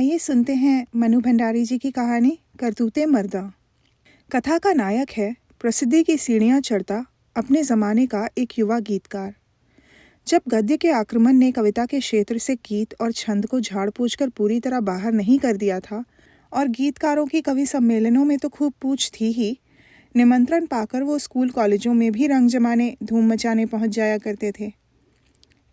आइए सुनते हैं मनु भंडारी जी की कहानी करतूते मर्दा। कथा का नायक है प्रसिद्धि की सीढ़ियां चढ़ता अपने ज़माने का एक युवा गीतकार। जब गद्य के आक्रमण ने कविता के क्षेत्र से गीत और छंद को झाड़ पोंछ कर पूरी तरह बाहर नहीं कर दिया था और गीतकारों की कवि सम्मेलनों में तो खूब पूछ थी ही, निमंत्रण पाकर वो स्कूल कॉलेजों में भी रंग जमाने धूम मचाने पहुंच जाया करते थे।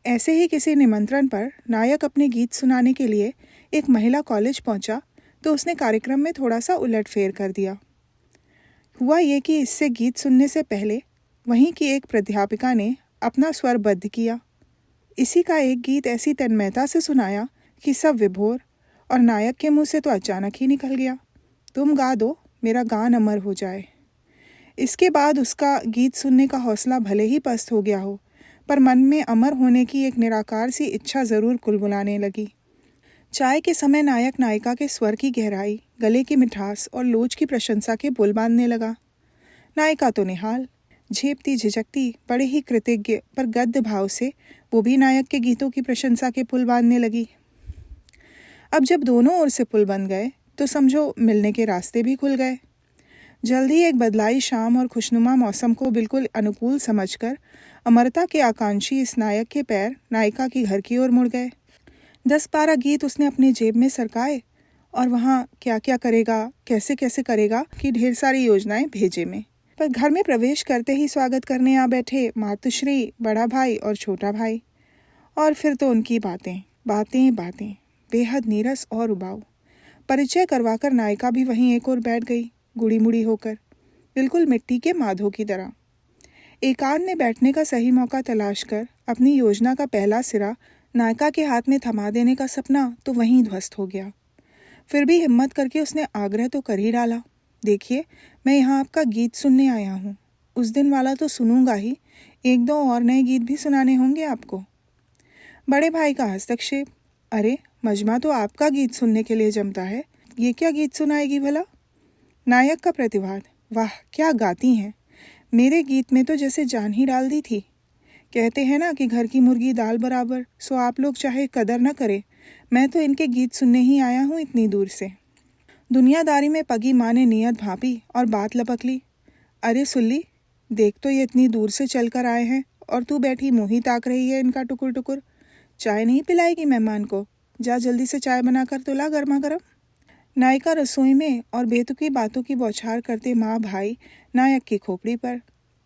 ऐसे ही किसी निमंत्रण पर नायक अपने गीत सुनाने के लिए एक महिला कॉलेज पहुंचा तो उसने कार्यक्रम में थोड़ा सा उलटफेर कर दिया। हुआ ये कि इससे गीत सुनने से पहले वहीं की एक प्राध्यापिका ने अपना स्वर बद्ध किया। इसी का एक गीत ऐसी तन्मयता से सुनाया कि सब विभोर, और नायक के मुंह से तो अचानक ही निकल गया, तुम गा दो, मेरा गान अमर हो जाए। इसके बाद उसका गीत सुनने का हौसला भले ही पस्त हो गया हो, पर मन में अमर होने की एक निराकार सी इच्छा जरूर कुलबुलाने लगी। चाय के समय नायक नायिका के स्वर की गहराई, गले की मिठास और लोच की प्रशंसा के पुल बांधने लगा। नायिका तो निहाल, झेपती झिझकती, बड़े ही कृतज्ञ पर गद्य भाव से वो भी नायक के गीतों की प्रशंसा के पुल बांधने लगी। अब जब दोनों ओर से पुल बन गए तो समझो मिलने के रास्ते भी खुल गए। जल्दी एक बदलाई शाम और खुशनुमा मौसम को बिल्कुल अनुकूल समझकर अमरता के आकांक्षी इस नायक के पैर नायिका की घर की ओर मुड़ गए। 10-12 गीत उसने अपने जेब में सरकाए और वहाँ क्या क्या करेगा, कैसे कैसे करेगा की ढेर सारी योजनाएं भेजे में। पर घर में प्रवेश करते ही स्वागत करने आ बैठे मातुश्री, बड़ा भाई और छोटा भाई। और फिर तो उनकी बातें बातें बातें, बेहद नीरस और उबाऊ। परिचय करवाकर नायिका भी वहीं एक ओर बैठ गई, गुड़ी मुड़ी होकर, बिल्कुल मिट्टी के माधो की तरह। एकांत में बैठने का सही मौका तलाश कर अपनी योजना का पहला सिरा नायिका के हाथ में थमा देने का सपना तो वहीं ध्वस्त हो गया। फिर भी हिम्मत करके उसने आग्रह तो कर ही डाला, देखिए मैं यहाँ आपका गीत सुनने आया हूँ, उस दिन वाला तो सुनूंगा ही, 1-2 और नए गीत भी सुनाने होंगे आपको। बड़े भाई का हस्तक्षेप, अरे मजमा तो आपका गीत सुनने के लिए जमता है, ये क्या गीत सुनाएगी भला। नायक का प्रतिवाद, वाह क्या गाती हैं, मेरे गीत में तो जैसे जान ही डाल दी थी। कहते हैं ना कि घर की मुर्गी दाल बराबर, सो आप लोग चाहे कदर न करें, मैं तो इनके गीत सुनने ही आया हूँ इतनी दूर से। दुनियादारी में पगी माँ ने नियत भांपी और बात लपक ली, अरे सुल्ली देख तो ये इतनी दूर से चल कर आए हैं और तू बैठी मुँह ही ताक रही है इनका टुकुर टुकुर। चाय नहीं पिलाएगी मेहमान को, जा जल्दी से चाय बनाकर तो ला गर्मा गर्म। नायिका रसोई में और बेतुकी बातों की बौछार करते माँ भाई नायक की खोपड़ी पर।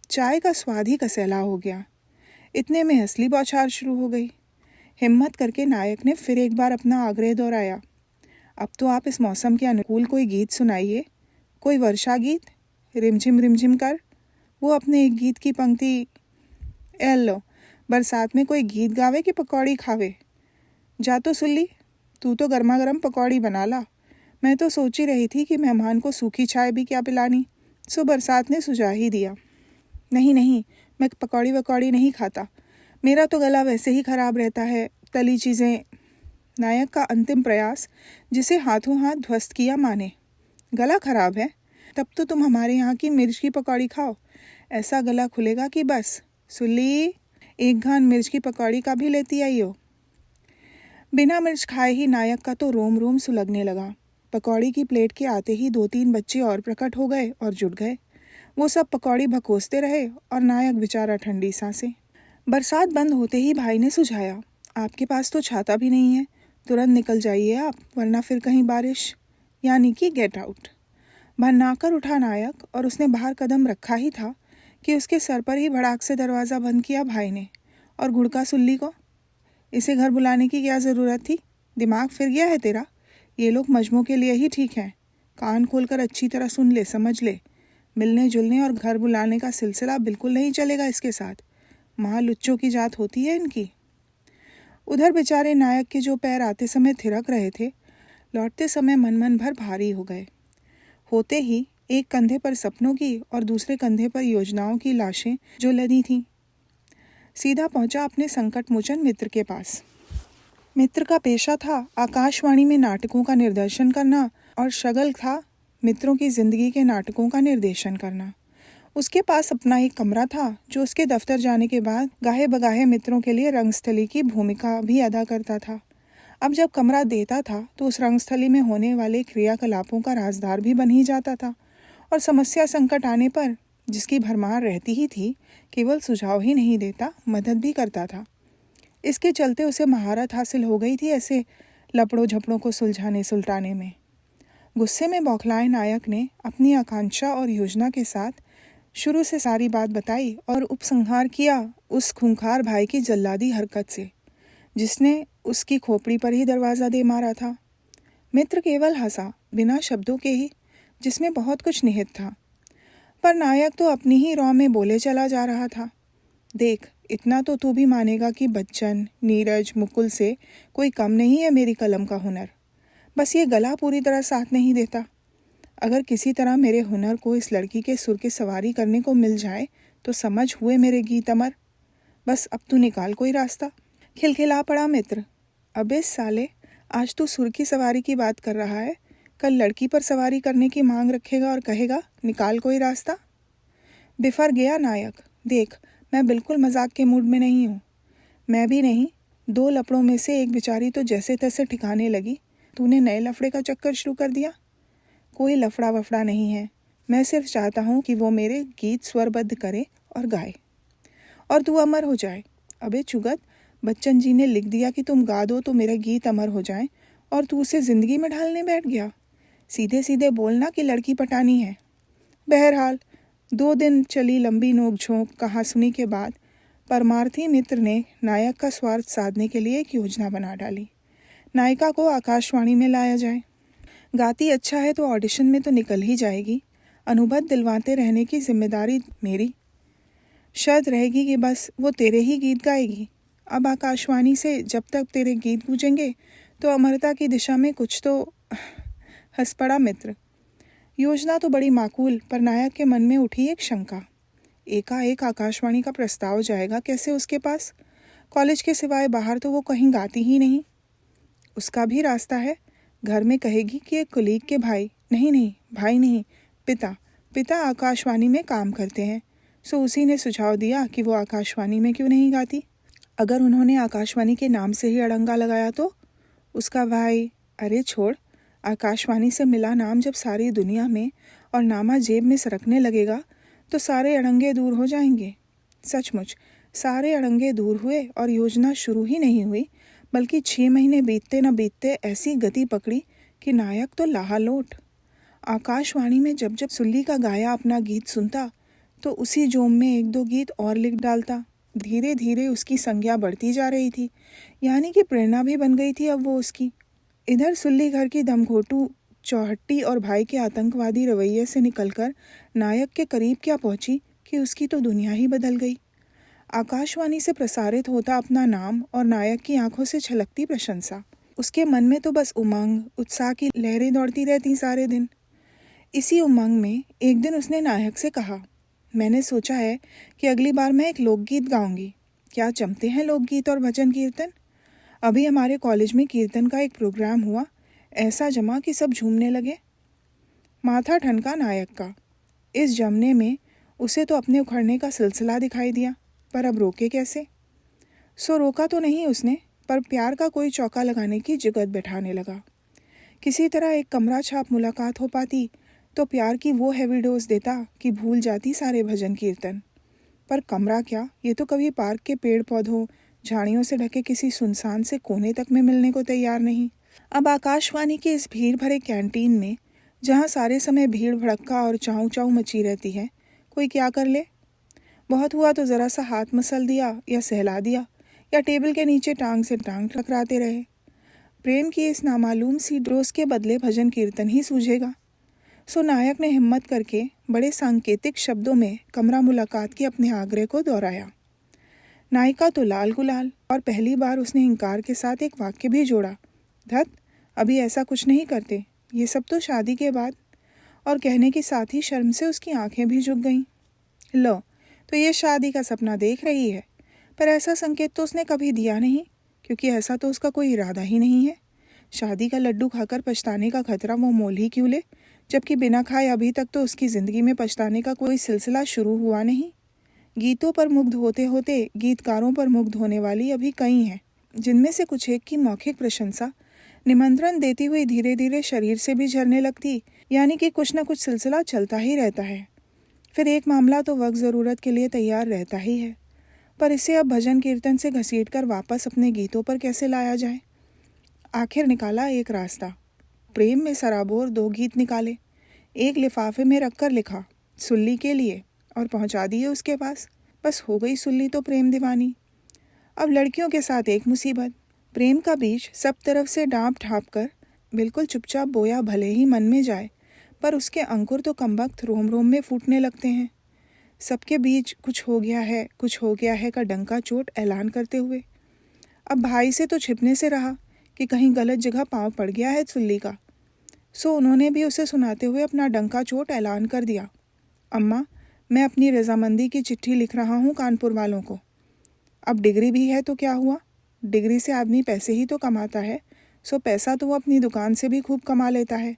चाय का स्वाद ही कसैला हो गया। इतने में असली बौछार शुरू हो गई। हिम्मत करके नायक ने फिर एक बार अपना आग्रह दोहराया, अब तो आप इस मौसम के अनुकूल कोई गीत सुनाइए, कोई वर्षा गीत, रिमझिम कर। वो अपने एक गीत की पंक्ति, ए लो बरसात में कोई गीत गावे कि पकौड़ी खावे। जा तो सुल्ली, तू तो गर्मा गर्म पकौड़ी बना ला, मैं तो सोच ही रही थी कि मेहमान को सूखी चाय भी क्या पिलानी, सो बरसात ने सुझा ही दिया। नहीं नहीं, मैं पकौड़ी वकौड़ी नहीं खाता, मेरा तो गला वैसे ही खराब रहता है, तली चीज़ें। नायक का अंतिम प्रयास, जिसे हाथों हाथ ध्वस्त किया माने, गला खराब है, तब तो तुम हमारे यहाँ की मिर्च की पकौड़ी खाओ, ऐसा गला खुलेगा कि बस। सुल्ली, एक घान मिर्च की पकौड़ी का भी लेती आई हो। बिना मिर्च खाए ही नायक का तो रोम रोम सुलगने लगा। पकौड़ी की प्लेट के आते ही 2-3 बच्चे और प्रकट हो गए और जुट गए। वो सब पकौड़ी भकोसते रहे और नायक बेचारा ठंडी सांसें। बरसात बंद होते ही भाई ने सुझाया, आपके पास तो छाता भी नहीं है, तुरंत निकल जाइए आप, वरना फिर कहीं बारिश, यानी कि गेट आउट। भन्नाकर उठा नायक और उसने बाहर कदम रखा ही था कि उसके सर पर ही भड़ाक से दरवाज़ा बंद किया भाई ने और घुड़का सुल्ली को, इसे घर बुलाने की क्या ज़रूरत थी, दिमाग फिर गया है तेरा, ये लोग मजमों के लिए ही ठीक हैं, कान खोलकर अच्छी तरह सुन ले, समझ ले, मिलने जुलने और घर बुलाने का सिलसिला बिल्कुल नहीं चलेगा इसके साथ, माँ लुच्चों की जात होती है इनकी। उधर बेचारे नायक के जो पैर आते समय थिरक रहे थे, लौटते समय मन भर भारी हो गए। होते ही एक कंधे पर सपनों की और दूसरे कंधे पर योजनाओं की लाशें जो लदी थीं। सीधा पहुंचा अपने संकट मोचन मित्र के पास। मित्र का पेशा था आकाशवाणी में नाटकों का निर्देशन करना और शगल था मित्रों की जिंदगी के नाटकों का निर्देशन करना। उसके पास अपना एक कमरा था जो उसके दफ्तर जाने के बाद गाहे बगाहे मित्रों के लिए रंगस्थली की भूमिका भी अदा करता था। अब जब कमरा देता था तो उस रंगस्थली में होने वाले क्रियाकलापों का राजदार भी बन ही जाता था, और समस्या संकट आने पर जिसकी भरमार रहती ही थी, केवल सुझाव ही नहीं देता, मदद भी करता था। इसके चलते उसे महारत हासिल हो गई थी ऐसे लपड़ों झपड़ों को सुलझाने सुलटाने में। गुस्से में बौखलाए नायक ने अपनी आकांक्षा और योजना के साथ शुरू से सारी बात बताई और उपसंहार किया उस खूंखार भाई की जल्लादी हरकत से, जिसने उसकी खोपड़ी पर ही दरवाज़ा दे मारा था। मित्र केवल हंसा, बिना शब्दों के ही, जिसमें बहुत कुछ निहित था। पर नायक तो अपनी ही रौ में बोले चला जा रहा था। देख, इतना तो तू भी मानेगा कि बच्चन, नीरज, मुकुल से कोई कम नहीं है मेरी कलम का हुनर। बस ये गला पूरी तरह साथ नहीं देता। अगर किसी तरह मेरे हुनर को इस लड़की के सुर की सवारी करने को मिल जाए तो समझ हुए मेरे गीत अमर। बस अब तू निकाल कोई रास्ता। खिलखिला पड़ा मित्र। अबे साले, आज तू सुर की सवारी की बात कर रहा है, कल लड़की पर सवारी करने की मांग रखेगा और कहेगा निकाल कोई रास्ता। बिफर गया नायक। देख, मैं बिल्कुल मजाक के मूड में नहीं हूँ। मैं भी नहीं। दो लफड़ों में से एक बेचारी तो जैसे तैसे ठिकाने लगी, तूने नए लफड़े का चक्कर शुरू कर दिया। कोई लफड़ा वफड़ा नहीं है। मैं सिर्फ चाहता हूँ कि वो मेरे गीत स्वरबद्ध करे और गाए, और तू अमर हो जाए। अबे चुगत, बच्चन जी ने लिख दिया कि तुम गा दो तो मेरे गीत अमर हो जाएं, और तू उसे ज़िंदगी में ढालने बैठ गया। सीधे सीधे बोलना कि लड़की पटानी है। बहरहाल 2 दिन चली लंबी नोक-झोंक कहासुनी के बाद परमार्थी मित्र ने नायक का स्वार्थ साधने के लिए एक योजना बना डाली। नायिका को आकाशवाणी में लाया जाए। गाती अच्छा है तो ऑडिशन में तो निकल ही जाएगी। अनुभव दिलवाते रहने की जिम्मेदारी मेरी। शर्त रहेगी कि बस वो तेरे ही गीत गाएगी। अब आकाशवाणी से जब तक तेरे गीत गूंजेंगे तो अमरता की दिशा में कुछ तो। हंस पड़ा मित्र। योजना तो बड़ी माकूल, पर नायक के मन में उठी एक शंका। एकाएक आकाशवाणी का प्रस्ताव जाएगा कैसे उसके पास? कॉलेज के सिवाय बाहर तो वो कहीं गाती ही नहीं। उसका भी रास्ता है। घर में कहेगी कि एक कुलीग के भाई, नहीं भाई नहीं, पिता आकाशवाणी में काम करते हैं, सो उसी ने सुझाव दिया कि वो आकाशवाणी में क्यों नहीं गाती। अगर उन्होंने आकाशवाणी के नाम से ही अड़ंगा लगाया तो उसका भाई। अरे छोड़, आकाशवाणी से मिला नाम जब सारी दुनिया में और नामा जेब में सरकने लगेगा तो सारे अड़ंगे दूर हो जाएंगे। सचमुच सारे अड़ंगे दूर हुए और योजना शुरू ही नहीं हुई, बल्कि 6 महीने बीतते न बीतते ऐसी गति पकड़ी कि नायक तो लाहलोट। आकाशवाणी में जब जब सुल्ली का गाया अपना गीत सुनता तो उसी जोम में 1-2 गीत और लिख डालता। धीरे धीरे उसकी संज्ञा बढ़ती जा रही थी, यानी कि प्रेरणा भी बन गई थी अब वो उसकी। इधर सुल्ली घर की दमघोटू चौहट्टी और भाई के आतंकवादी रवैये से निकलकर नायक के करीब क्या पहुंची कि उसकी तो दुनिया ही बदल गई। आकाशवाणी से प्रसारित होता अपना नाम और नायक की आंखों से छलकती प्रशंसा। उसके मन में तो बस उमंग, उत्साह की लहरें दौड़ती रहती सारे दिन। इसी उमंग में एक दिन उसने नायक से कहा, मैंने सोचा है कि अगली बार मैं एक लोकगीत गाऊंगी। क्या जमते हैं लोकगीत और भजन कीर्तन? अभी हमारे कॉलेज में कीर्तन का एक प्रोग्राम हुआ, ऐसा जमा कि सब झूमने लगे। माथा ठनका नायक का। इस जमने में उसे तो अपने उखड़ने का सिलसिला दिखाई दिया, पर अब रोके कैसे? सो रोका तो नहीं उसने, पर प्यार का कोई चौका लगाने की जिगत बैठाने लगा। किसी तरह एक कमरा छाप मुलाकात हो पाती तो प्यार की वो हैवी डोज देता कि भूल जाती सारे भजन कीर्तन। पर कमरा क्या, ये तो कभी पार्क के पेड़ पौधों, झाड़ियों से ढके किसी सुनसान से कोने तक में मिलने को तैयार नहीं। अब आकाशवाणी के इस भीड़ भरे कैंटीन में, जहाँ सारे समय भीड़ भड़क्का और चाऊ चाऊ मची रहती है, कोई क्या कर ले? बहुत हुआ तो ज़रा सा हाथ मसल दिया या सहला दिया, या टेबल के नीचे टांग से टांग टकराते रहे। प्रेम की इस नामालूम सी डोज के बदले भजन कीर्तन ही सूझेगा। सो नायक ने हिम्मत करके बड़े सांकेतिक शब्दों में कमरा मुलाकात के अपने आग्रह को दोहराया। नायिका तो लाल गुलाल, और पहली बार उसने इंकार के साथ एक वाक्य भी जोड़ा, धत, अभी ऐसा कुछ नहीं करते, ये सब तो शादी के बाद। और कहने के साथ ही शर्म से उसकी आंखें भी झुक गईं। लो, तो ये शादी का सपना देख रही है, पर ऐसा संकेत तो उसने कभी दिया नहीं, क्योंकि ऐसा तो उसका कोई इरादा ही नहीं है। शादी का लड्डू खाकर पछताने का खतरा वो मोल ही क्यों ले, जबकि बिना खाए अभी तक तो उसकी ज़िंदगी में पछताने का कोई सिलसिला शुरू हुआ नहीं। गीतों पर मुग्ध होते होते गीतकारों पर मुग्ध होने वाली अभी कई हैं, जिनमें से कुछ एक की मौखिक प्रशंसा निमंत्रण देती हुई धीरे धीरे शरीर से भी झरने लगती, यानी कि कुछ न कुछ सिलसिला चलता ही रहता है। फिर एक मामला तो वक्त ज़रूरत के लिए तैयार रहता ही है, पर इसे अब भजन कीर्तन से घसीटकर वापस अपने गीतों पर कैसे लाया जाए। आखिर निकाला एक रास्ता। प्रेम में सराबोर 2 गीत निकाले, एक लिफाफे में रखकर लिखा सुल्ली के लिए और पहुंचा दिए उसके पास। बस हो गई सुल्ली तो प्रेम दीवानी। अब लड़कियों के साथ एक मुसीबत, प्रेम का बीज सब तरफ से डांप ढाप कर बिल्कुल चुपचाप बोया भले ही मन में जाए, पर उसके अंकुर तो कमबख्त रोम रोम में फूटने लगते हैं। सबके बीच कुछ हो गया है का डंका चोट ऐलान करते हुए। अब भाई से तो छिपने से रहा कि कहीं गलत जगह पाँव पड़ गया है सुल्ली का, सो उन्होंने भी उसे सुनाते हुए अपना डंका चोट ऐलान कर दिया। अम्मा, मैं अपनी रजामंदी की चिट्ठी लिख रहा हूँ कानपुर वालों को। अब डिग्री भी है तो क्या हुआ, डिग्री से आदमी पैसे ही तो कमाता है, सो पैसा तो वो अपनी दुकान से भी खूब कमा लेता है,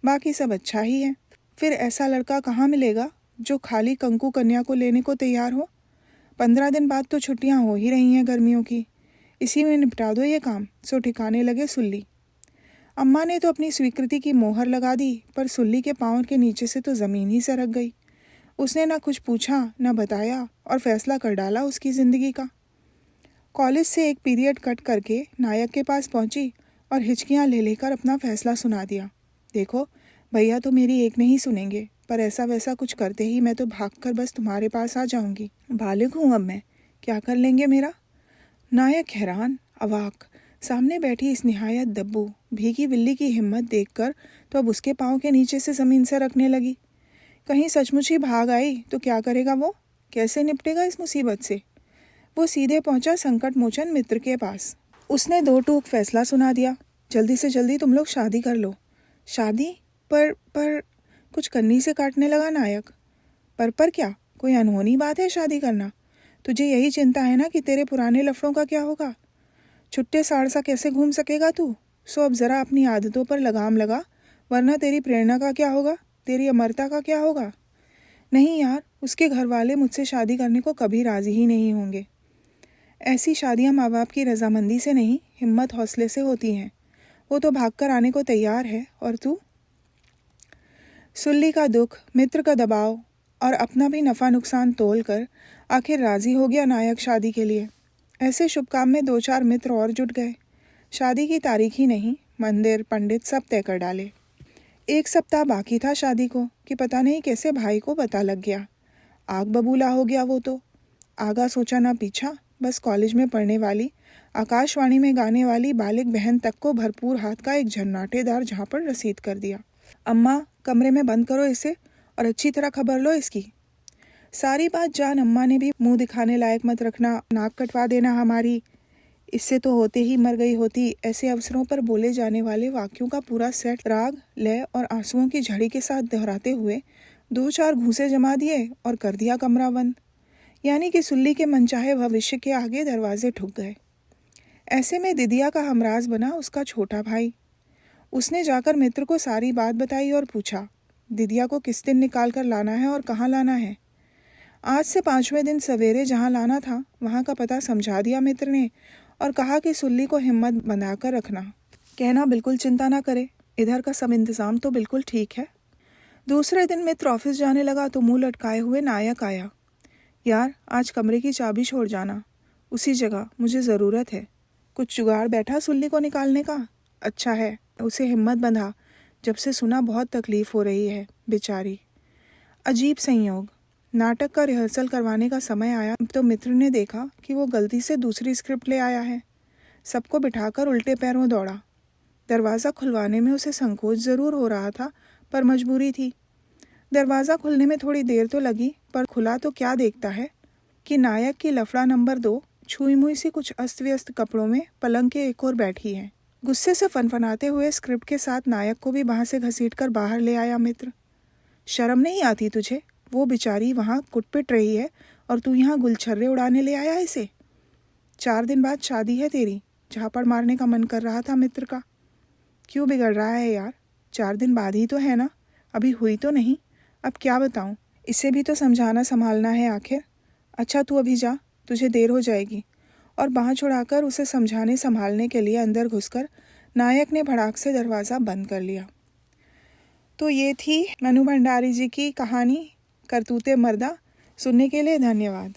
बाकी सब अच्छा ही है। फिर ऐसा लड़का कहाँ मिलेगा जो खाली कंकु कन्या को लेने को तैयार हो। 15 दिन बाद तो छुट्टियाँ हो ही रही हैं गर्मियों की, इसी में निपटा दो ये काम। सो ठिकाने लगे सुल्ली। अम्मा ने तो अपनी स्वीकृति की मोहर लगा दी, पर सुल्ली के पाँव के नीचे से तो ज़मीन ही सरक गई। उसने ना कुछ पूछा न बताया और फैसला कर डाला उसकी ज़िंदगी का। कॉलेज से एक पीरियड कट करके नायक के पास पहुंची और हिचकियां ले लेकर अपना फैसला सुना दिया। देखो भैया तो मेरी एक नहीं सुनेंगे, पर ऐसा वैसा कुछ करते ही मैं तो भागकर बस तुम्हारे पास आ जाऊंगी। बालिग हूँ अब मैं, क्या कर लेंगे मेरा। नायक हैरान अवाक, सामने बैठी इस निहायत दब्बू भीगी बिल्ली की हिम्मत देखकर तो अब उसके पाँव के नीचे से ज़मीन से रखने लगी। कहीं सचमुच ही भाग आई तो क्या करेगा वो, कैसे निपटेगा इस मुसीबत से। वो सीधे पहुंचा संकट मोचन मित्र के पास। उसने 2 टूक फैसला सुना दिया, जल्दी से जल्दी तुम लोग शादी कर लो। शादी? पर कुछ कन्नी से काटने लगा नायक। पर क्या, कोई अनहोनी बात है शादी करना? तुझे यही चिंता है ना कि तेरे पुराने लफड़ों का क्या होगा। छुट्टे साड़ सा कैसे घूम सकेगा तू। सो अब ज़रा अपनी आदतों पर लगाम लगा, वरना तेरी प्रेरणा का क्या होगा, तेरी अमरता का क्या होगा। नहीं यार, उसके घर वाले मुझसे शादी करने को कभी राज़ी ही नहीं होंगे। ऐसी शादियां माँ बाप की रजामंदी से नहीं, हिम्मत हौसले से होती हैं। वो तो भागकर आने को तैयार है, और तू। सुल्ली का दुख, मित्र का दबाव और अपना भी नफ़ा नुकसान तोल कर आखिर राज़ी हो गया नायक शादी के लिए। ऐसे शुभ काम में 2-4 मित्र और जुट गए। शादी की तारीख ही नहीं, मंदिर पंडित सब तय कर डाले। 1 सप्ताह बाकी था शादी को कि पता नहीं कैसे भाई को पता लग गया। आग बबूला हो गया वो तो। आगा सोचा ना पीछा, बस कॉलेज में पढ़ने वाली, आकाशवाणी में गाने वाली बालिग बहन तक को भरपूर हाथ का एक झन्नाटेदार झापड़ रसीद कर दिया। अम्मा, कमरे में बंद करो इसे और अच्छी तरह खबर लो इसकी। सारी बात जान अम्मा ने भी मुंह दिखाने लायक मत रखना, नाक कटवा देना हमारी, इससे तो होते ही मर गई होती। ऐसे अवसरों पर बोले जाने वाले वाक्यों का पूरा सेट राग, लय और आंसुओं की झड़ी के साथ दोहराते हुए 2-4 घूंसे जमा दिए और कर दिया कमरा बंद। यानी कि सुल्ली के मनचाहे भविष्य के आगे दरवाजे ठुक गए। ऐसे में दिदिया का हमराज बना उसका छोटा भाई। उसने जाकर मित्र को सारी बात बताई और पूछा, दिदिया को किस दिन निकाल कर लाना है और कहाँ लाना है। आज से 5वें दिन सवेरे जहाँ लाना था वहाँ का पता समझा दिया मित्र ने और कहा कि सुल्ली को हिम्मत बंधाकर रखना, कहना बिल्कुल चिंता ना करे, इधर का सब इंतज़ाम तो बिल्कुल ठीक है। दूसरे दिन मित्र ऑफिस जाने लगा तो मुँह लटकाए हुए नायक आया। यार, आज कमरे की चाबी छोड़ जाना, उसी जगह मुझे ज़रूरत है। कुछ जुगाड़ बैठा सुल्ली को निकालने का? अच्छा है, उसे हिम्मत बंधा, जब से सुना बहुत तकलीफ़ हो रही है बेचारी। अजीब संयोग, नाटक का रिहर्सल करवाने का समय आया तो मित्र ने देखा कि वो गलती से दूसरी स्क्रिप्ट ले आया है। सबको बिठाकर उल्टे पैरों दौड़ा। दरवाज़ा खुलवाने में उसे संकोच ज़रूर हो रहा था, पर मजबूरी थी। दरवाज़ा खुलने में थोड़ी देर तो लगी, पर खुला तो क्या देखता है कि नायक की लफड़ा नंबर 2 छुई मुई सी कुछ अस्त व्यस्त कपड़ों में पलंग के एक ओर बैठी है। गुस्से से फनफनाते हुए स्क्रिप्ट के साथ नायक को भी वहाँ से घसीटकर बाहर ले आया मित्र। शर्म नहीं आती तुझे? वो बेचारी वहाँ कुटपिट रही है और तू यहाँ गुलछर्रे उड़ाने ले आया इसे। 4 दिन बाद शादी है तेरी, झापड़ मारने का मन कर रहा था मित्र का। क्यों बिगड़ रहा है यार, 4 दिन बाद ही तो है ना, अभी हुई तो नहीं। अब क्या बताऊँ, इसे भी तो समझाना संभालना है आखिर। अच्छा तू अभी जा, तुझे देर हो जाएगी। और बाँह छुड़ाकर उसे समझाने संभालने के लिए अंदर घुसकर नायक ने भड़ाक से दरवाज़ा बंद कर लिया। तो ये थी मनु भंडारी जी की कहानी करतूते मर्दा। सुनने के लिए धन्यवाद।